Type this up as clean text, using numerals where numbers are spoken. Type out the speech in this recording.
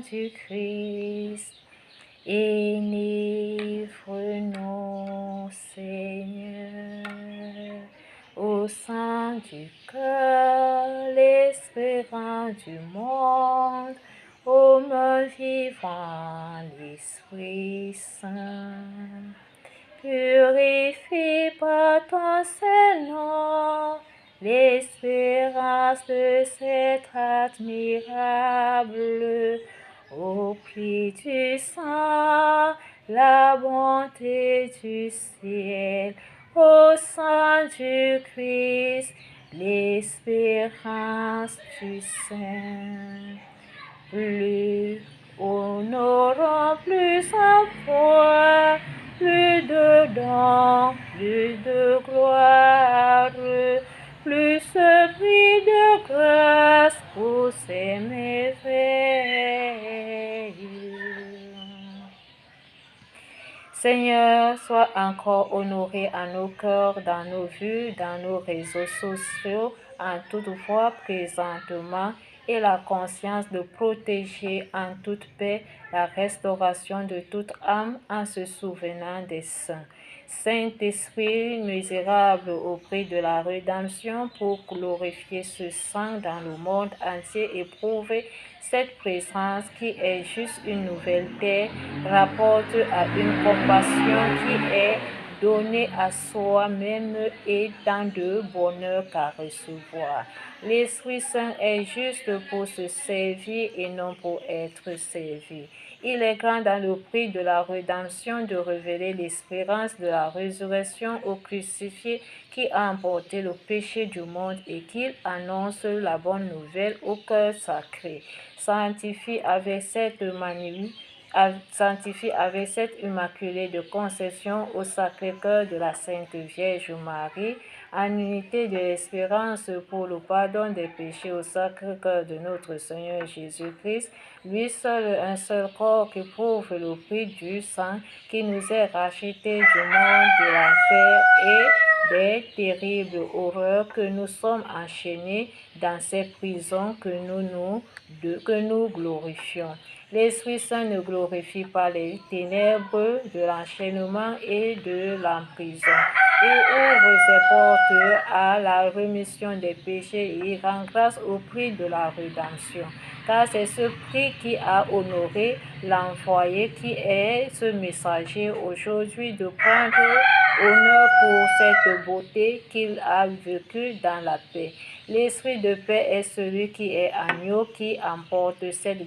du Christ. Enivre-nous, Seigneur, au sein du cœur, l'espérance du monde, homme vivant, l'Esprit Saint. Purifie par ton Saint-Nom l'espérance de cet admirable au prix du sang, la bonté du ciel, au sein du Christ, l'espérance du Saint. Plus honorant, plus en foi, plus de dons, plus de gloire, plus prix de grâce pour ces merveilles. Seigneur, sois encore honoré à nos cœurs, dans nos vues, dans nos réseaux sociaux, en toute voie présentement, et la conscience de protéger en toute paix la restauration de toute âme en se souvenant des saints. Saint-Esprit misérable auprès de la rédemption pour glorifier ce sang dans le monde entier et prouver cette présence qui est juste une nouvelle terre, rapporte à une compassion qui est donnée à soi-même et tant de bonheur qu'à recevoir. L'Esprit Saint est juste pour se servir et non pour être servi. Il est grand dans le prix de la rédemption de révéler l'espérance de la résurrection au crucifié qui a emporté le péché du monde et qu'il annonce la bonne nouvelle au cœur sacré. Sanctifie avec cette immaculée de conception au Sacré-Cœur de la Sainte Vierge Marie, en unité de l'espérance pour le pardon des péchés au Sacré-Cœur de notre Seigneur Jésus-Christ, lui seul, un seul corps qui prouve le prix du sang qui nous est racheté du monde de l'enfer et des terribles horreurs que nous sommes enchaînés dans ces prisons que nous glorifions. L'Esprit Saint ne glorifie pas les ténèbres de l'enchaînement et de l'emprisonnement. Il ouvre ses portes à la rémission des péchés et il rend grâce au prix de la rédemption. Car c'est ce prix qui a honoré l'envoyé qui est ce messager aujourd'hui de prendre honneur pour cette beauté qu'il a vécue dans la paix. L'Esprit de paix est celui qui est agneau qui emporte cette